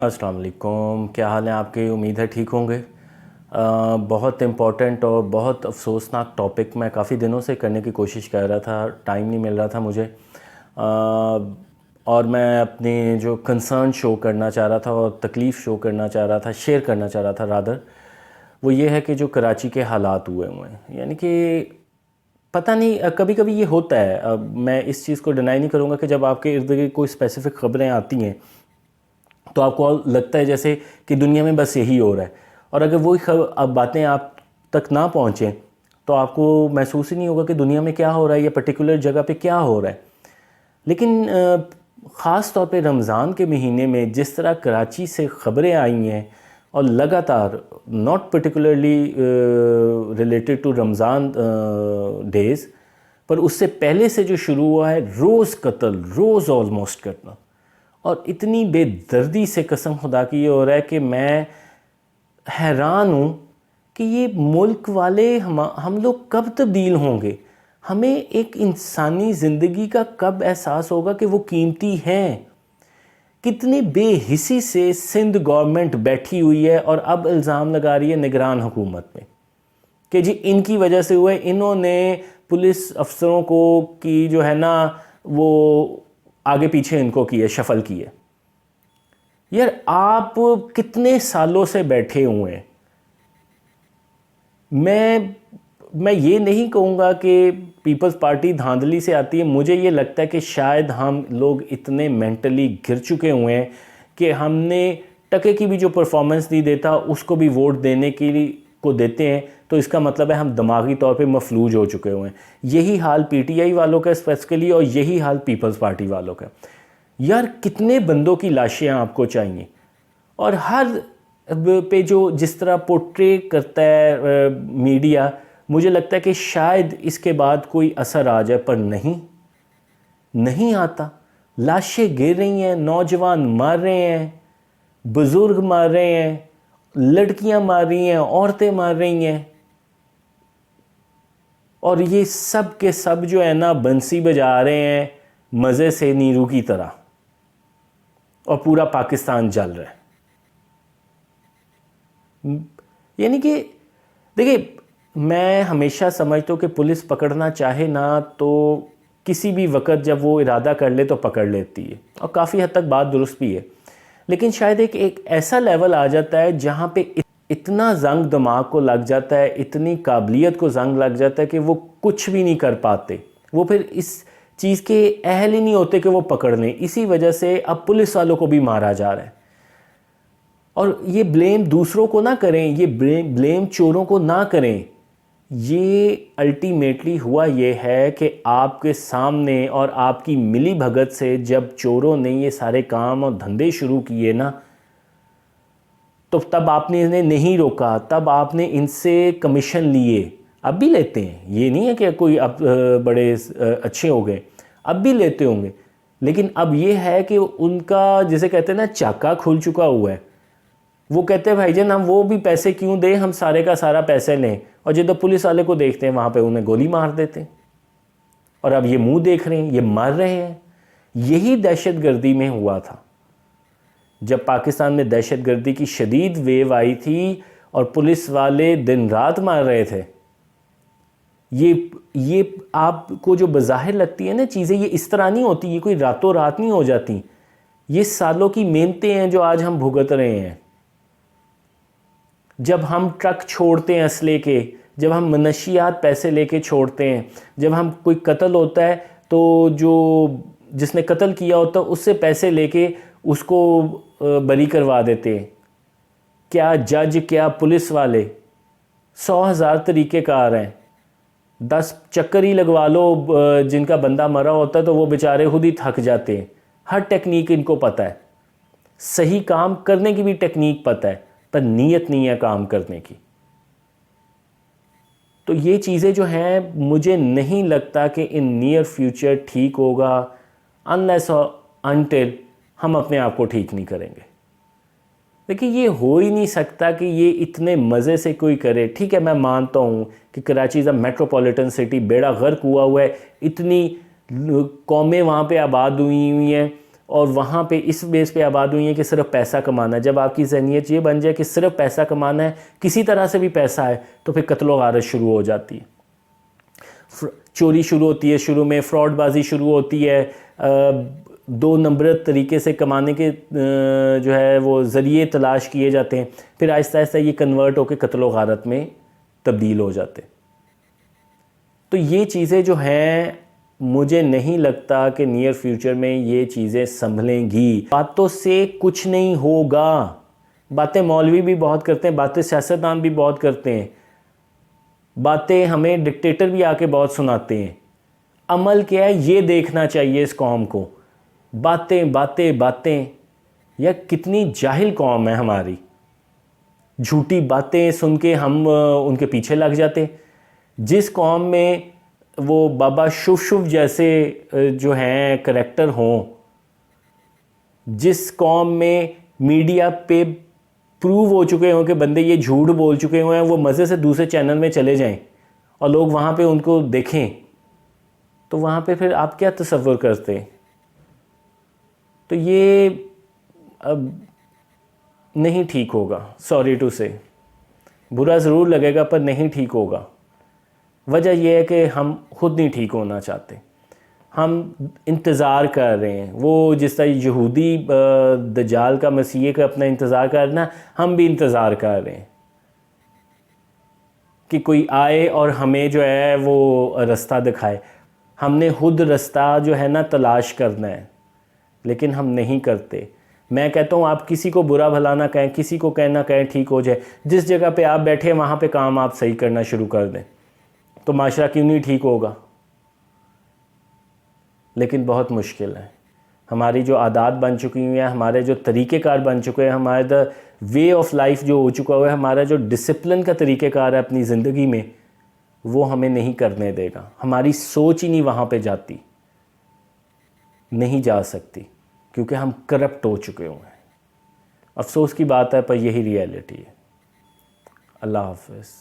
السلام علیکم، کیا حال ہیں آپ کے؟ امید ہے ٹھیک ہوں گے۔ بہت امپورٹنٹ اور بہت افسوسناک ٹاپک میں کافی دنوں سے کرنے کی کوشش کر رہا تھا، ٹائم نہیں مل رہا تھا مجھے، اور میں اپنی جو کنسرن شو کرنا چاہ رہا تھا اور تکلیف شو کرنا چاہ رہا تھا، شیئر کرنا چاہ رہا تھا رادر، وہ یہ ہے کہ جو کراچی کے حالات ہوئے ہیں، یعنی کہ پتہ نہیں، کبھی کبھی یہ ہوتا ہے۔ اب میں اس چیز کو ڈینائی نہیں کروں گا کہ جب آپ کے ارد گرد کوئی اسپیسیفک خبریں آتی ہیں تو آپ کو لگتا ہے جیسے کہ دنیا میں بس یہی ہو رہا ہے، اور اگر وہی اب باتیں آپ تک نہ پہنچیں تو آپ کو محسوس ہی نہیں ہوگا کہ دنیا میں کیا ہو رہا ہے یا پرٹیکولر جگہ پہ کیا ہو رہا ہے۔ لیکن خاص طور پہ رمضان کے مہینے میں جس طرح کراچی سے خبریں آئی ہیں، اور لگاتار not particularly related to Ramzan days, پر اس سے پہلے سے جو شروع ہوا ہے، روز قتل، روز آلموسٹ کرنا، اور اتنی بے دردی سے قسم خدا کی یہ ہو رہا ہے کہ میں حیران ہوں کہ یہ ملک والے ہم لوگ کب تبدیل ہوں گے؟ ہمیں ایک انسانی زندگی کا کب احساس ہوگا کہ وہ قیمتی ہیں؟ کتنے بے حسی سے سندھ گورنمنٹ بیٹھی ہوئی ہے اور اب الزام لگا رہی ہے نگران حکومت میں کہ جی ان کی وجہ سے ہوئے، انہوں نے پولیس افسروں کو کی جو ہے نا وہ آگے پیچھے ان کو کیے، شفل کیے۔ یار آپ کتنے سالوں سے بیٹھے ہوئے ہیں؟ میں یہ نہیں کہوں گا کہ پیپلز پارٹی دھاندلی سے آتی ہے، مجھے یہ لگتا ہے کہ شاید ہم لوگ اتنے مینٹلی گر چکے ہوئے ہیں کہ ہم نے ٹکے کی بھی جو پرفارمنس نہیں دیتا اس کو بھی ووٹ دینے کو دیتے ہیں، تو اس کا مطلب ہے ہم دماغی طور پہ مفلوج ہو چکے ہوئے ہیں۔ یہی حال پی ٹی آئی والوں کا اسپیسیفکلی، اور یہی حال پیپلز پارٹی والوں کا۔ یار کتنے بندوں کی لاشیں آپ کو چاہیے؟ اور ہر پہ جو جس طرح پورٹری کرتا ہے میڈیا، مجھے لگتا ہے کہ شاید اس کے بعد کوئی اثر آ جائے، پر نہیں آتا۔ لاشیں گر رہی ہیں، نوجوان مار رہے ہیں، بزرگ مار رہے ہیں، لڑکیاں مار رہی ہیں، عورتیں مار رہی ہیں، اور یہ سب کے سب جو ہے نا بنسی بجا رہے ہیں مزے سے نیرو کی طرح، اور پورا پاکستان جل رہا ہے۔ یعنی کہ دیکھیں، میں ہمیشہ سمجھتا ہوں کہ پولیس پکڑنا چاہے نا تو کسی بھی وقت جب وہ ارادہ کر لے تو پکڑ لیتی ہے، اور کافی حد تک بات درست بھی ہے، لیکن شاید ایک ایسا لیول آ جاتا ہے جہاں پہ اتنا زنگ دماغ کو لگ جاتا ہے، اتنی قابلیت کو زنگ لگ جاتا ہے کہ وہ کچھ بھی نہیں کر پاتے، وہ پھر اس چیز کے اہل ہی نہیں ہوتے کہ وہ پکڑ لیں۔ اسی وجہ سے اب پولیس والوں کو بھی مارا جا رہا ہے، اور یہ بلیم دوسروں کو نہ کریں، یہ بلیم چوروں کو نہ کریں۔ یہ الٹیمیٹلی ہوا یہ ہے کہ آپ کے سامنے اور آپ کی ملی بھگت سے جب چوروں نے یہ سارے کام اور دھندے شروع کیے نا، تو تب آپ نے انہیں نہیں روکا، تب آپ نے ان سے کمیشن لیے، اب بھی لیتے ہیں، یہ نہیں ہے کہ کوئی اب بڑے اچھے ہو گئے، اب بھی لیتے ہوں گے، لیکن اب یہ ہے کہ ان کا جسے کہتے ہیں نا چاکا کھل چکا ہوا ہے۔ وہ کہتے ہیں بھائی جان ہم وہ بھی پیسے کیوں دیں، ہم سارے کا سارا پیسے لیں، اور جب پولیس والے کو دیکھتے ہیں وہاں پہ انہیں گولی مار دیتے ہیں، اور اب یہ منہ دیکھ رہے ہیں، یہ مر رہے ہیں۔ یہی دہشت گردی میں ہوا تھا جب پاکستان میں دہشت گردی کی شدید ویو آئی تھی اور پولیس والے دن رات مار رہے تھے۔ یہ آپ کو جو بظاہر لگتی ہے نا چیزیں، یہ اس طرح نہیں ہوتی، یہ کوئی راتوں رات نہیں ہو جاتی، یہ سالوں کی محنتیں ہیں جو آج ہم بھگت رہے ہیں۔ جب ہم ٹرک چھوڑتے ہیں اسلحے کے، جب ہم منشیات پیسے لے کے چھوڑتے ہیں، جب ہم کوئی قتل ہوتا ہے تو جس نے قتل کیا ہوتا ہے اس سے پیسے لے کے اس کو بری کروا دیتے ہیں، کیا جج، کیا پولیس والے، 100,000 طریقے کار ہیں، 10 چکر ہی لگوا لو، جن کا بندہ مرا ہوتا ہے تو وہ بیچارے خود ہی تھک جاتے ہیں۔ ہر ٹیکنیک ان کو پتہ ہے، صحیح کام کرنے کی بھی ٹیکنیک پتہ ہے، پر نیت نہیں ہے کام کرنے کی۔ تو یہ چیزیں جو ہیں مجھے نہیں لگتا کہ ان نیئر فیوچر ٹھیک ہوگا، unless or until ہم اپنے آپ کو ٹھیک نہیں کریں گے۔ لیکن یہ ہو ہی نہیں سکتا کہ یہ اتنے مزے سے کوئی کرے۔ ٹھیک ہے، میں مانتا ہوں کہ کراچی از اے میٹروپولیٹن سٹی، بیڑا غرق ہوا ہے، اتنی قومیں وہاں پہ آباد ہوئی ہیں، اور وہاں پہ اس بیس پہ آباد ہوئی ہیں کہ صرف پیسہ کمانا ہے. جب آپ کی ذہنیت یہ بن جائے کہ صرف پیسہ کمانا ہے, کسی طرح سے بھی پیسہ ہے, تو پھر قتل و غارت شروع ہو جاتی ہے, چوری شروع ہوتی ہے, شروع میں فراڈ بازی شروع ہوتی ہے, دو نمبرت طریقے سے کمانے کے جو ہے وہ ذریعے تلاش کیے جاتے ہیں, پھر آہستہ آہستہ یہ کنورٹ ہو کے قتل و غارت میں تبدیل ہو جاتے. تو یہ چیزیں جو ہیں مجھے نہیں لگتا کہ نیئر فیوچر میں یہ چیزیں سنبھلیں گی. باتوں سے کچھ نہیں ہوگا. باتیں مولوی بھی بہت کرتے ہیں, باتیں سیاستدان بھی بہت کرتے ہیں, باتیں ہمیں ڈکٹیٹر بھی آ کے بہت سناتے ہیں. عمل کیا ہے یہ دیکھنا چاہیے اس قوم کو. باتیں باتیں باتیں, یا کتنی جاہل قوم ہے ہماری. جھوٹی باتیں سن کے ہم ان کے پیچھے لگ جاتے. جس قوم میں وہ بابا شف شف جیسے جو ہیں کریکٹر ہوں, جس قوم میں میڈیا پہ پروو ہو چکے ہوں کہ بندے یہ جھوٹ بول چکے ہوئے ہیں, وہ مزے سے دوسرے چینل میں چلے جائیں اور لوگ وہاں پہ ان کو دیکھیں, تو وہاں پہ پھر آپ کیا تصور کرتے ہیں؟ تو یہ اب نہیں ٹھیک ہوگا. سوری ٹو سے, برا ضرور لگے گا پر نہیں ٹھیک ہوگا. وجہ یہ ہے کہ ہم خود نہیں ٹھیک ہونا چاہتے. ہم انتظار کر رہے ہیں, وہ جس طرح یہودی دجال کا مسیح کا اپنا انتظار کرنا, ہم بھی انتظار کر رہے ہیں کہ کوئی آئے اور ہمیں جو ہے وہ رستہ دکھائے. ہم نے خود رستہ جو ہے نا تلاش کرنا ہے, لیکن ہم نہیں کرتے. میں کہتا ہوں آپ کسی کو برا بھلا نہ کہیں, کسی کو کہنا کہیں ٹھیک ہو جائے. جس جگہ پہ آپ بیٹھے وہاں پہ کام آپ صحیح کرنا شروع کر دیں تو معاشرہ کیوں نہیں ٹھیک ہوگا. لیکن بہت مشکل ہے. ہماری جو عادات بن چکی ہیں, ہمارے جو طریقہ کار بن چکے ہیں, ہمارے دا وے آف لائف جو ہو چکا ہوا ہے, ہمارا جو ڈسپلن کا طریقہ کار ہے اپنی زندگی میں, وہ ہمیں نہیں کرنے دے گا. ہماری سوچ ہی نہیں وہاں پہ جاتی, نہیں جا سکتی, کیونکہ ہم کرپٹ ہو چکے ہوئے ہیں. افسوس کی بات ہے پر یہی ریئلٹی ہے. اللہ حافظ.